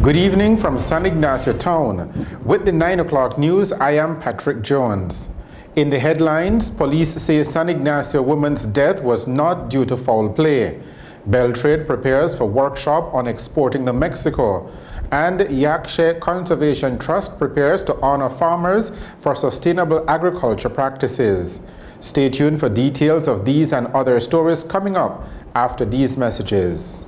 Good evening from San Ignacio Town. With the 9 o'clock news, I am Patrick Jones. In the headlines, police say San Ignacio woman's death was not due to foul play. Beltrade prepares for workshop on exporting to Mexico. And Yakshe Conservation Trust prepares to honor farmers for sustainable agriculture practices. Stay tuned for details of these and other stories coming up after these messages.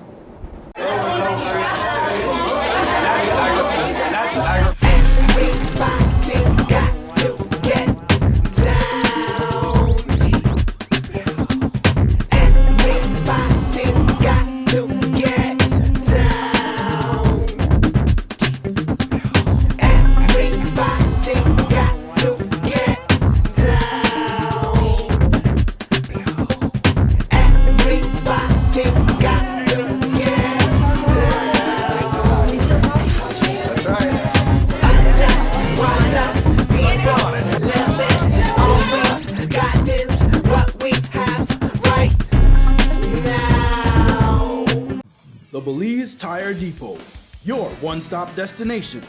The Belize Tire Depot, your one-stop destination.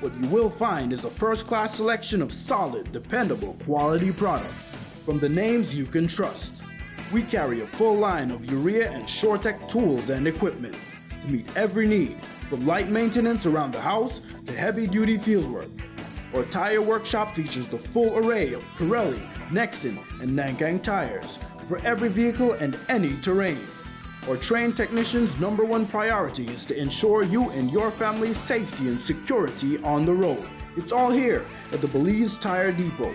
What you will find is a first-class selection of solid, dependable, quality products from the names you can trust. We carry a full line of urea and Shortec tools and equipment to meet every need, from light maintenance around the house to heavy-duty fieldwork. Our tire workshop features the full array of Pirelli, Nexen, and Nankang tires for every vehicle and any terrain. Our trained technicians' number one priority is to ensure you and your family's safety and security on the road. It's all here at the Belize Tire Depot.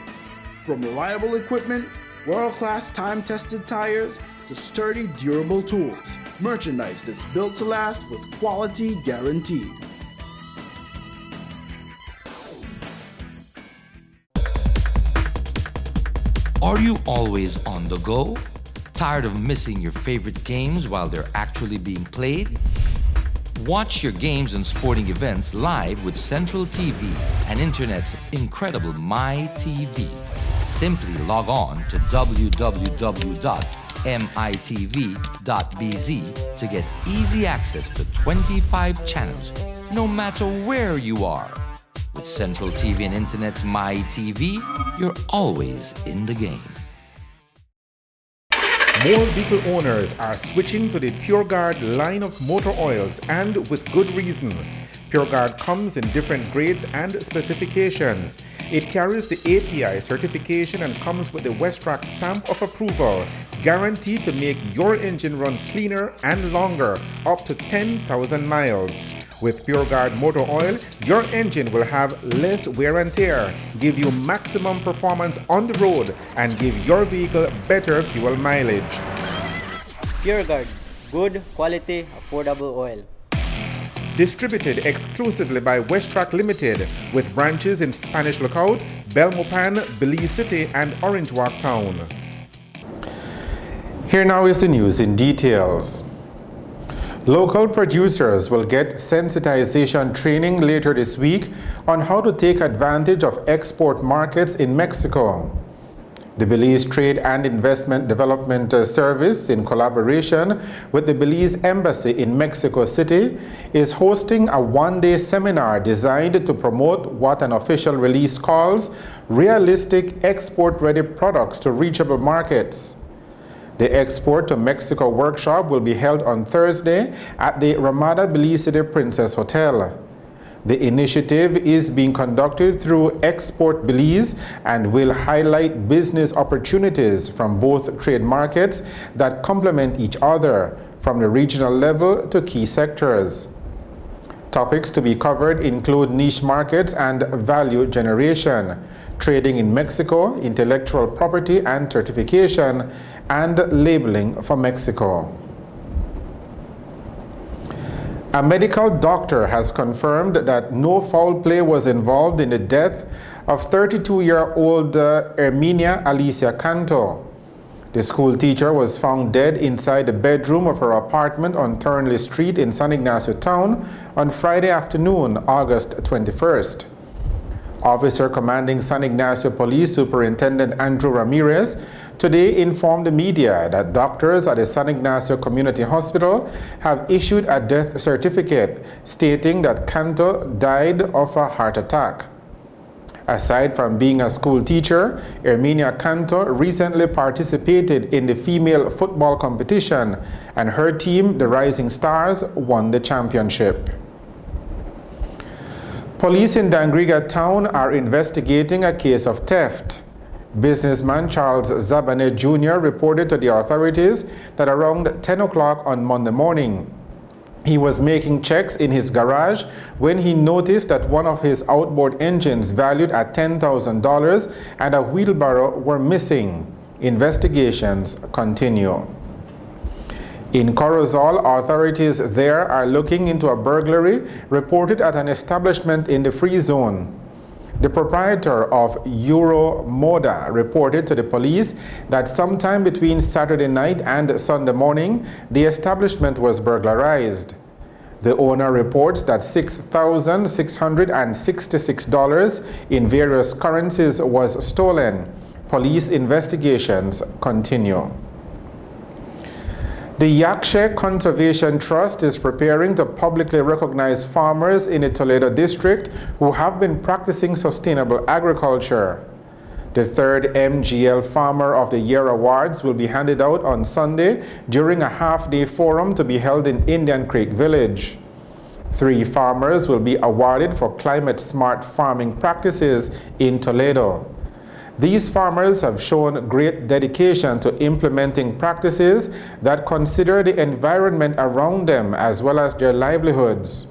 From reliable equipment, world-class time-tested tires, to sturdy, durable tools. Merchandise that's built to last with quality guaranteed. Are you always on the go? Tired of missing your favorite games while they're actually being played? Watch your games and sporting events live with Central TV and Internet's incredible MyTV. Simply log on to www.mitv.bz to get easy access to 25 channels, no matter where you are. With Central TV and Internet's MyTV, you're always in the game. More vehicle owners are switching to the PureGuard line of motor oils, and with good reason. PureGuard comes in different grades and specifications. It carries the API certification and comes with the Westrac stamp of approval, guaranteed to make your engine run cleaner and longer, up to 10,000 miles. With PureGuard motor oil, your engine will have less wear and tear, give you maximum performance on the road, and give your vehicle better fuel mileage. PureGuard, good quality, affordable oil. Distributed exclusively by Westrac Limited, with branches in Spanish Lookout, Belmopan, Belize City, and Orange Walk Town. Here now is the news in details. Local producers will get sensitization training later this week on how to take advantage of export markets in Mexico. The Belize Trade and Investment Development Service, in collaboration with the Belize Embassy in Mexico City, is hosting a one-day seminar designed to promote what an official release calls realistic export-ready products to reachable markets. The Export to Mexico workshop will be held on Thursday at the Ramada Belize City Princess Hotel. The initiative is being conducted through Export Belize and will highlight business opportunities from both trade markets that complement each other, from the regional level to key sectors. Topics to be covered include niche markets and value generation, trading in Mexico, intellectual property and certification, and labeling for Mexico. A medical doctor has confirmed that no foul play was involved in the death of 32-year-old Herminia Alicia Canto. The school teacher was found dead inside the bedroom of her apartment on Thornley Street in San Ignacio Town on Friday afternoon, August 21st. Officer Commanding San Ignacio Police Superintendent Andrew Ramirez today informed the media that doctors at the San Ignacio Community Hospital have issued a death certificate stating that Canto died of a heart attack. Aside from being a school teacher, Erminia Canto recently participated in the female football competition, and her team, the Rising Stars, won the championship. Police in Dangriga town are investigating a case of theft. Businessman Charles Zabane Jr. reported to the authorities that around 10 o'clock on Monday morning, he was making checks in his garage when he noticed that one of his outboard engines valued at $10,000 and a wheelbarrow were missing. Investigations continue. In Corozal, authorities there are looking into a burglary reported at an establishment in the free zone. The proprietor of Euro Moda reported to the police that sometime between Saturday night and Sunday morning, the establishment was burglarized. The owner reports that $6,666 in various currencies was stolen. Police investigations continue. The Yakshe Conservation Trust is preparing to publicly recognize farmers in the Toledo district who have been practicing sustainable agriculture. The third MGL Farmer of the Year Awards will be handed out on Sunday during a half-day forum to be held in Indian Creek Village. 3 farmers will be awarded for climate-smart farming practices in Toledo. These farmers have shown great dedication to implementing practices that consider the environment around them as well as their livelihoods.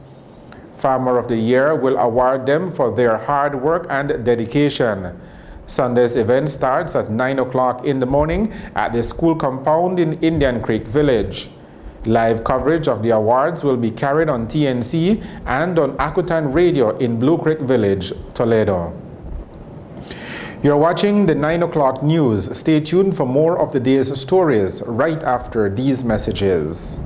Farmer of the Year will award them for their hard work and dedication. Sunday's event starts at 9 o'clock in the morning at the school compound in Indian Creek Village. Live coverage of the awards will be carried on TNC and on Akutan Radio in Blue Creek Village, Toledo. You're watching the 9 o'clock news. Stay tuned for more of the day's stories right after these messages.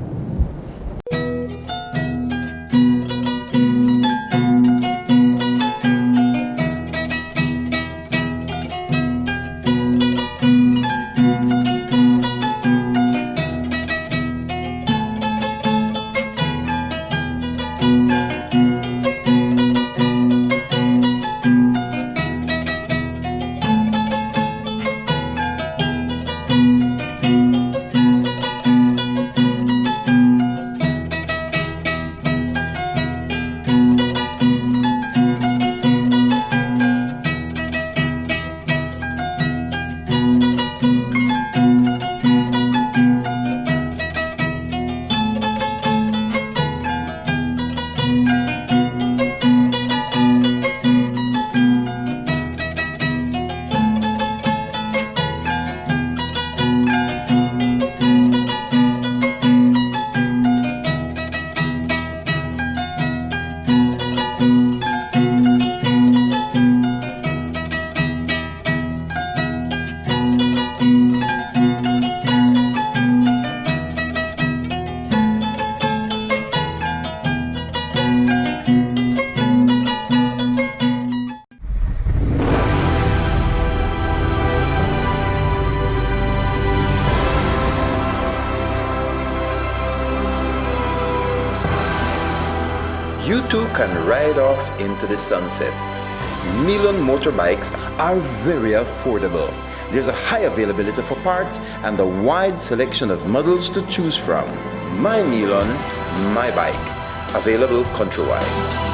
You too can ride off into the sunset. Milon motorbikes are very affordable. There's a high availability for parts and a wide selection of models to choose from. My Milon, my bike. Available countrywide.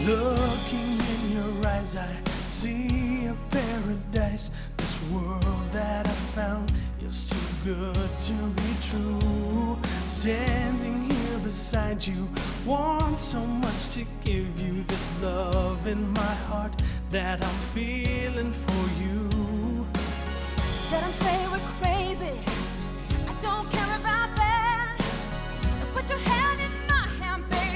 Looking in your eyes, I see a paradise. This world that I found is too good to be true. Standing here beside you, want so much to give you this love in my heart that I'm feeling for you. Let them say we're crazy, I don't care about that. Put your hand in my hand, baby.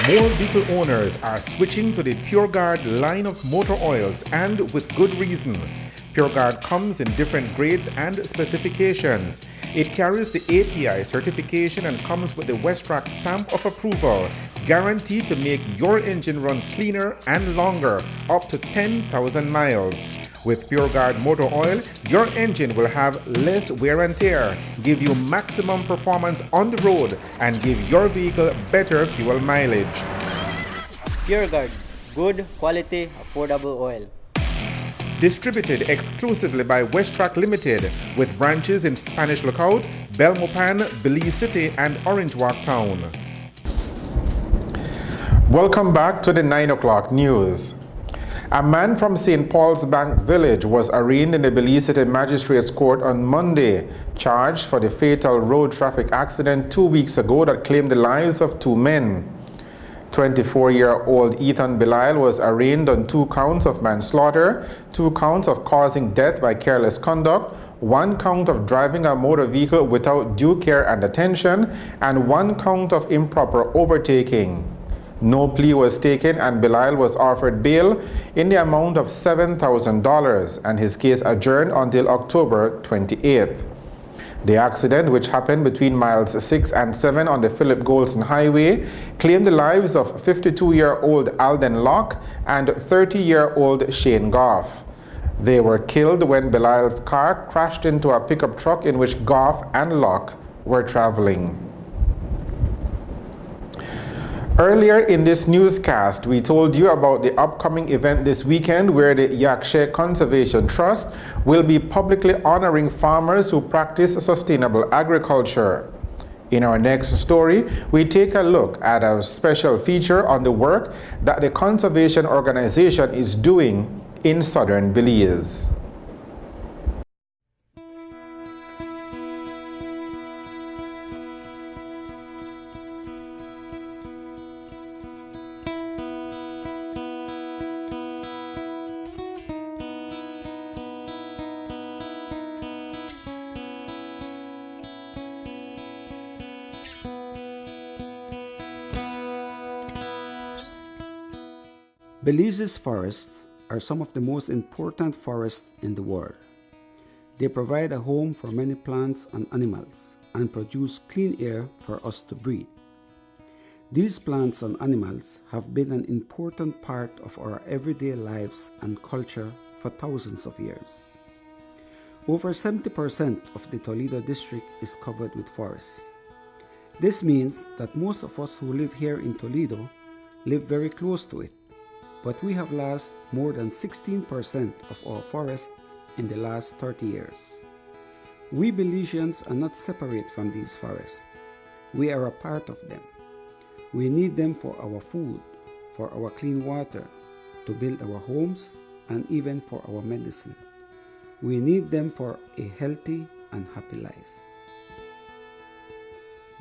More vehicle owners are switching to the PureGuard line of motor oils, and with good reason. PureGuard comes in different grades and specifications. It carries the API certification and comes with the Westrac stamp of approval, guaranteed to make your engine run cleaner and longer, up to 10,000 miles. With PureGuard motor oil, your engine will have less wear and tear, give you maximum performance on the road, and give your vehicle better fuel mileage. PureGuard, good quality, affordable oil. Distributed exclusively by Westrac Limited, with branches in Spanish Lookout, Belmopan, Belize City, and Orange Walk Town. Welcome back to the 9 o'clock news. A man from St. Paul's Bank Village was arraigned in the Belize City Magistrates Court on Monday, charged for the fatal road traffic accident 2 weeks ago that claimed the lives of 2 men. 24-year-old Ethan Belisle was arraigned on 2 counts of manslaughter, 2 counts of causing death by careless conduct, 1 count of driving a motor vehicle without due care and attention, and 1 count of improper overtaking. No plea was taken, and Belisle was offered bail in the amount of $7,000 and his case adjourned until October 28th. The accident, which happened between miles 6 and 7 on the Philip Golson Highway, claimed the lives of 52-year-old Alden Locke and 30-year-old Shane Goff. They were killed when Belisle's car crashed into a pickup truck in which Goff and Locke were traveling. Earlier in this newscast, we told you about the upcoming event this weekend where the Yakshe Conservation Trust will be publicly honoring farmers who practice sustainable agriculture. In our next story, we take a look at a special feature on the work that the conservation organization is doing in southern Belize. Belize's forests are some of the most important forests in the world. They provide a home for many plants and animals and produce clean air for us to breathe. These plants and animals have been an important part of our everyday lives and culture for thousands of years. Over 70% of the Toledo district is covered with forests. This means that most of us who live here in Toledo live very close to it, but we have lost more than 16% of our forest in the last 30 years. We Belizeans are not separate from these forests. We are a part of them. We need them for our food, for our clean water, to build our homes, and even for our medicine. We need them for a healthy and happy life.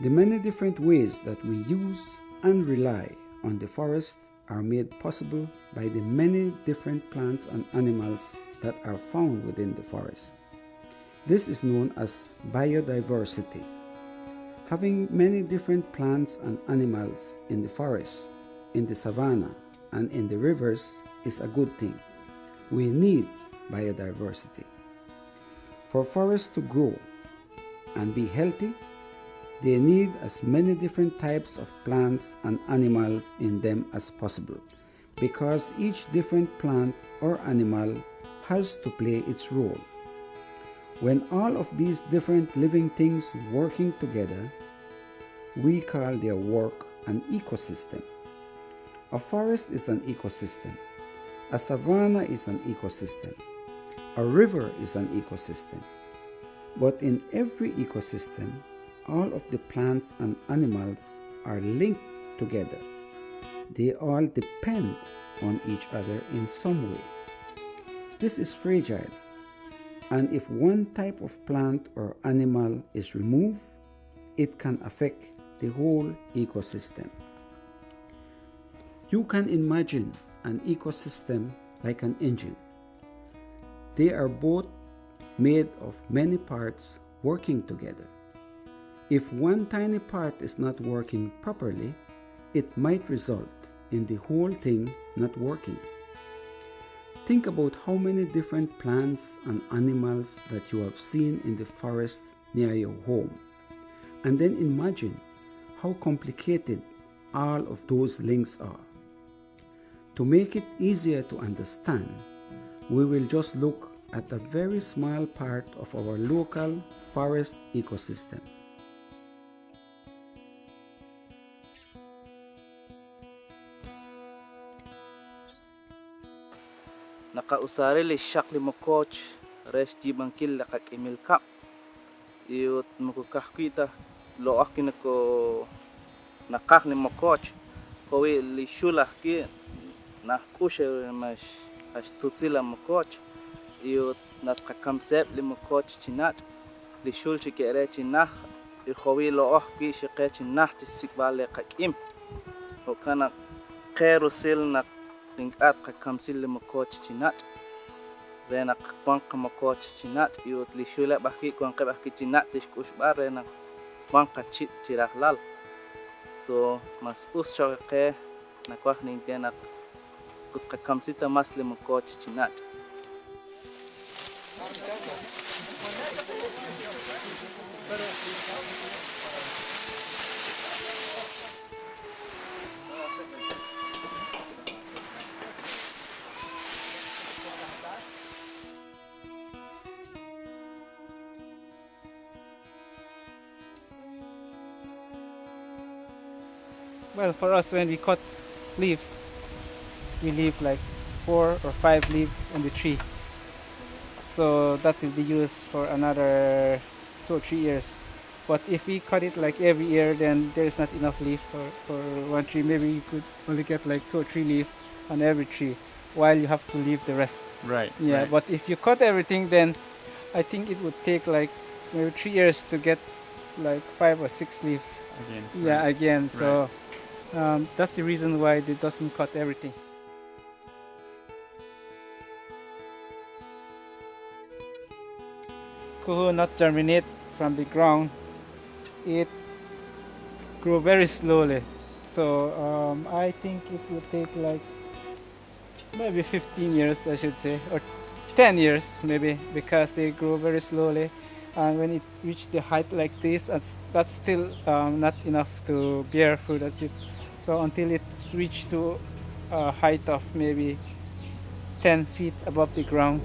The many different ways that we use and rely on the forest are made possible by the many different plants and animals that are found within the forest. This is known as biodiversity. Having many different plants and animals in the forest, in the savanna, and in the rivers is a good thing. We need biodiversity. For forests to grow and be healthy, they need as many different types of plants and animals in them as possible, because each different plant or animal has to play its role. When all of these different living things working together, we call their work an ecosystem. A forest is an ecosystem. A savanna is an ecosystem. A river is an ecosystem. But in every ecosystem, all of the plants and animals are linked together. They all depend on each other in some way. This is fragile, and if one type of plant or animal is removed, it can affect the whole ecosystem. You can imagine an ecosystem like an engine. They are both made of many parts working together. If one tiny part is not working properly, it might result in the whole thing not working. Think about how many different plants and animals that you have seen in the forest near your home, and then imagine how complicated all of those links are. To make it easier to understand, we will just look at a very small part of our local forest ecosystem. Nakausari li shak li mo coach res di bangkil lakak Emil Cup iut mukukah kita lo akin ko nakak ni mo coach kowi li shulah ki na kushe mas as tutsila mo coach iut nakakamsep li mo coach chinat li shul chikere chinah i kowi lo ki shike chinah tisikbale kakim o kana khairu sil nak linkat kakamsil li mo coach chinat rena kwang kama coach chinat iut li shula bahki kwang ka bahki chinat tishkush bar rena kwang ka chit chiraklal so mas us choke na kwang ningena kut kakamsita mas li mo coach chinat. Well, for us, when we cut leaves, we leave like 4 or 5 leaves on the tree. So that will be used for another 2 or 3 years. But if we cut it like every year, then there is not enough leaf for one tree. Maybe you could only get like 2 or 3 leaves on every tree, while you have to leave the rest. Right. Yeah, right. but if you cut everything, then I think it would take like maybe 3 years to get like 5 or 6 leaves. Again. Yeah, right. again. Right. So that's the reason why it doesn't cut everything. Kuhu not germinate from the ground. It grow very slowly. So I think it will take like maybe 15 years, I should say, or 10 years maybe, because they grow very slowly. And when it reaches the height like this, that's still not enough to bear fruit. So until it reaches to a height of maybe 10 feet above the ground,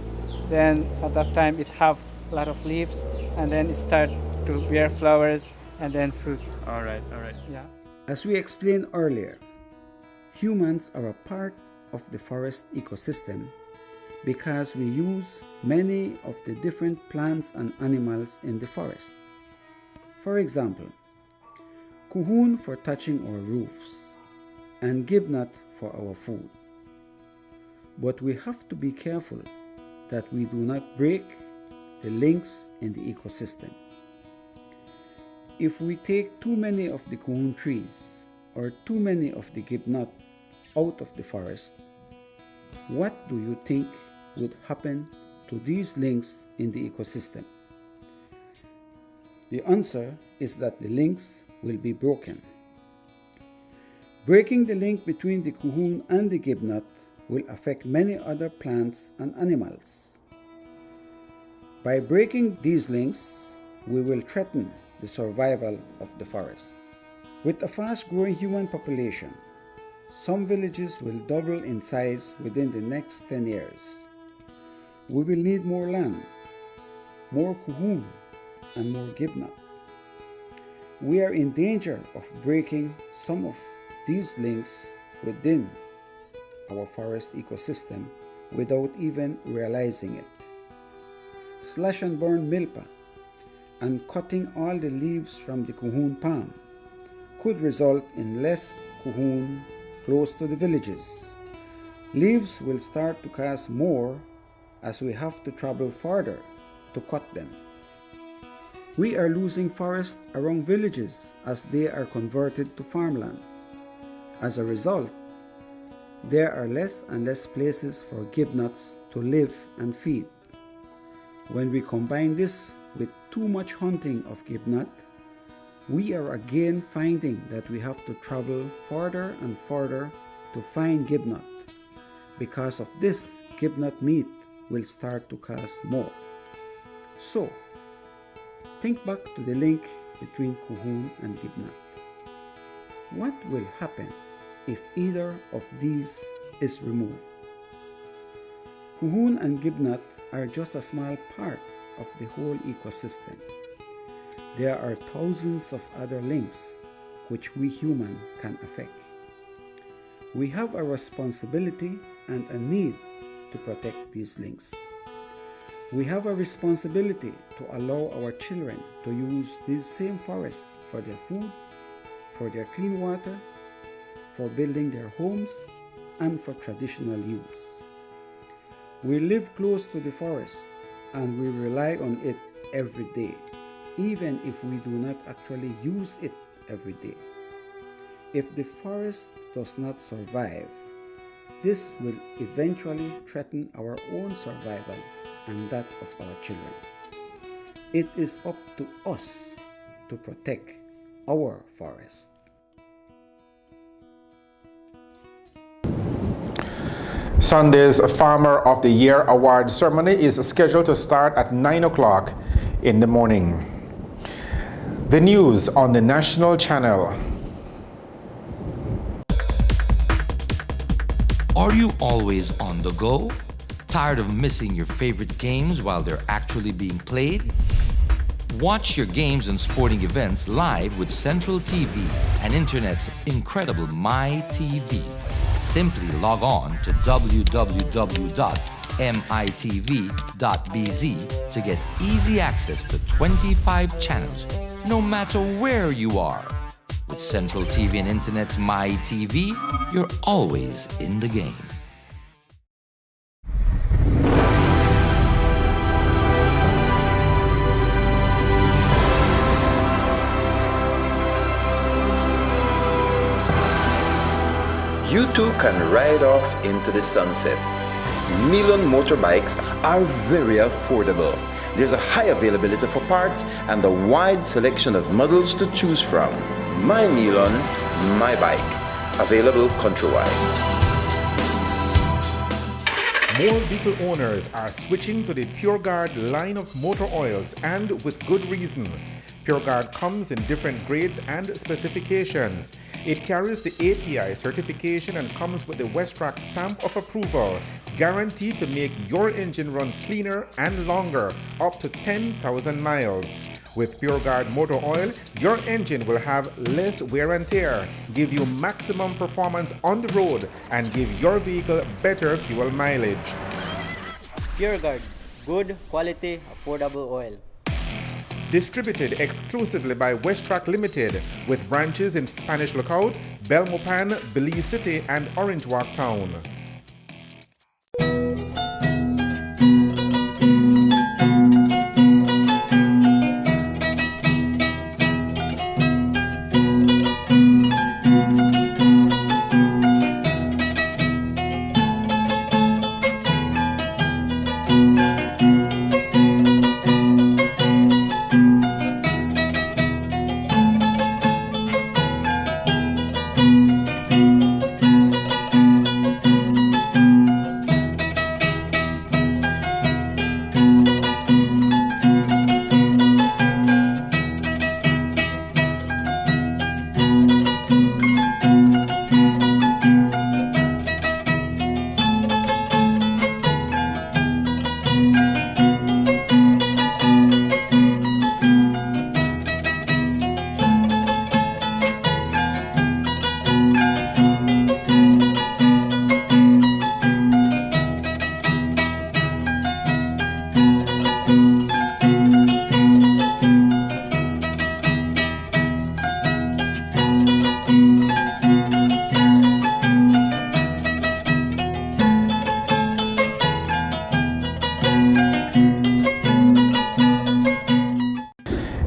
then at that time it have a lot of leaves, and then it start to bear flowers and then fruit. All right. Yeah. As we explained earlier, humans are a part of the forest ecosystem because we use many of the different plants and animals in the forest. For example, kuhun for touching our roofs and gibnut for our food. But we have to be careful that we do not break the links in the ecosystem. If we take too many of the kuhun trees or too many of the gibnut out of the forest, what do you think would happen to these links in the ecosystem? The answer is that the links will be broken. Breaking the link between the kuhun and the gibnut will affect many other plants and animals. By breaking these links, we will threaten the survival of the forest. With a fast-growing human population, some villages will double in size within the next 10 years. We will need more land, more kuhun, and more gibnut. We are in danger of breaking some of these links within our forest ecosystem without even realizing it. Slash and burn milpa and cutting all the leaves from the kuhun palm could result in less kuhun close to the villages. Leaves will start to cost more as we have to travel farther to cut them. We are losing forests around villages as they are converted to farmland. As a result, there are less and less places for gibnuts to live and feed. When we combine this with too much hunting of gibnut, We are again finding that we have to travel further and further to find gibnut. Because of this, gibnut meat will start to cost more. So, think back to the link between Kuhun and gibnut. What will happen if either of these is removed? Kuhun and gibnut are just a small part of the whole ecosystem. There are thousands of other links which we humans can affect. We have a responsibility and a need to protect these links. We have a responsibility to allow our children to use these same forests for their food, for their clean water, for building their homes, and for traditional use. We live close to the forest and we rely on it every day, even if we do not actually use it every day. If the forest does not survive, this will eventually threaten our own survival and that of our children. It is up to us to protect our forest. Sunday's Farmer of the Year award ceremony is scheduled to start at 9 o'clock in the morning. The news on the national channel. Are you always on the go? Tired of missing your favorite games while they're actually being played? Watch your games and sporting events live with Central TV and Internet's incredible MyTV. Simply log on to www.mitv.bz to get easy access to 25 channels, no matter where you are. With Central TV and Internet's MyTV, you're always in the game. You too can ride off into the sunset. Milon motorbikes are very affordable. There's a high availability for parts and a wide selection of models to choose from. My Milon, my bike. Available countrywide. More vehicle owners are switching to the PureGuard line of motor oils, and with good reason. PureGuard comes in different grades and specifications. It carries the API certification and comes with the Westrac stamp of approval, guaranteed to make your engine run cleaner and longer, up to 10,000 miles. With PureGuard motor oil, your engine will have less wear and tear, give you maximum performance on the road, and give your vehicle better fuel mileage. PureGuard, good quality, affordable oil. Distributed exclusively by Westrac Limited, with branches in Spanish Lookout, Belmopan, Belize City, and Orange Walk Town.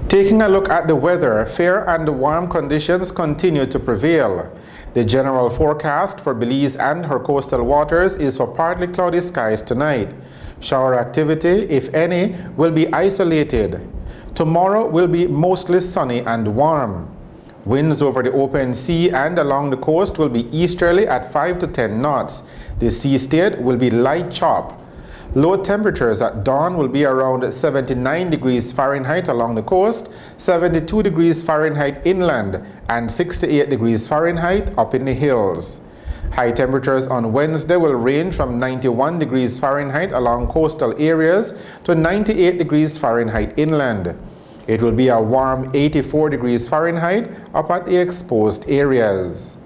Taking a look at the weather, fair and warm conditions continue to prevail. The general forecast for Belize and her coastal waters is for partly cloudy skies tonight. Shower activity, if any, will be isolated. Tomorrow will be mostly sunny and warm. Winds over the open sea and along the coast will be easterly at 5 to 10 knots. The sea state will be light chop. Low temperatures at dawn will be around 79 degrees Fahrenheit along the coast, 72 degrees Fahrenheit inland, and 68 degrees Fahrenheit up in the hills. High temperatures on Wednesday will range from 91 degrees Fahrenheit along coastal areas to 98 degrees Fahrenheit inland. It will be a warm 84 degrees Fahrenheit up at the exposed areas.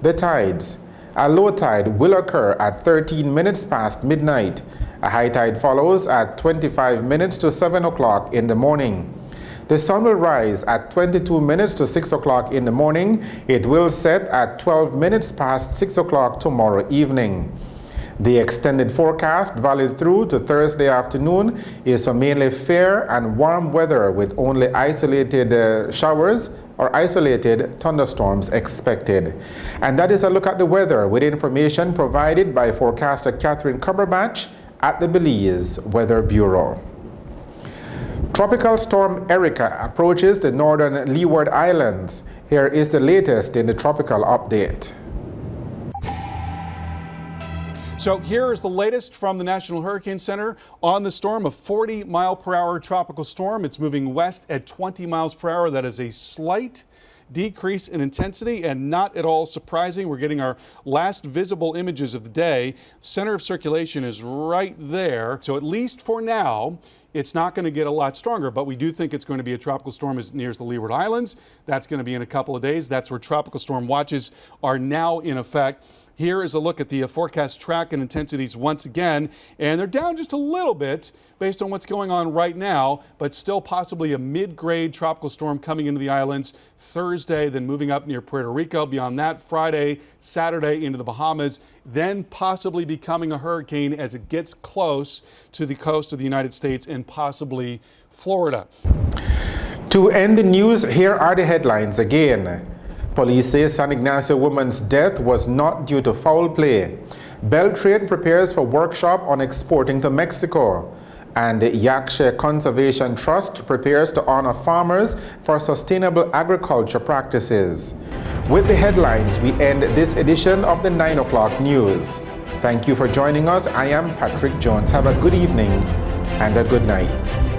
The tides. A low tide will occur at 13 minutes past midnight. A high tide follows at 25 minutes to 7 o'clock in the morning. The sun will rise at 22 minutes to 6 o'clock in the morning. It will set at 12 minutes past 6 o'clock tomorrow evening. The extended forecast, valid through to Thursday afternoon, is for mainly fair and warm weather with only isolated showers or isolated thunderstorms expected. And that is a look at the weather with information provided by forecaster Catherine Cumberbatch at the Belize Weather Bureau. Tropical storm Erica approaches the northern Leeward Islands. Here is the latest in the tropical update. So here is the latest from the National Hurricane Center on the storm. A 40-mile-per-hour tropical storm. It's moving west at 20 miles per hour. That is a slight decrease in intensity and not at all surprising. We're getting our last visible images of the day. Center of circulation is right there. So at least for now, it's not going to get a lot stronger, but we do think it's going to be a tropical storm as it nears the Leeward Islands. That's going to be in a couple of days. That's where tropical storm watches are now in effect. Here is a look at the forecast track and intensities once again, and they're down just a little bit based on what's going on right now, but still possibly a mid-grade tropical storm coming into the islands Thursday, then moving up near Puerto Rico. Beyond that, Friday, Saturday into the Bahamas, then possibly becoming a hurricane as it gets close to the coast of the United States and possibly Florida. To end the news, here are the headlines again. Police say San Ignacio woman's death was not due to foul play. Beltrade prepares for workshop on exporting to Mexico. And the Yakshe Conservation Trust prepares to honor farmers for sustainable agriculture practices. With the headlines, we end this edition of the 9 o'clock news. Thank you for joining us. I am Patrick Jones. Have a good evening and a good night.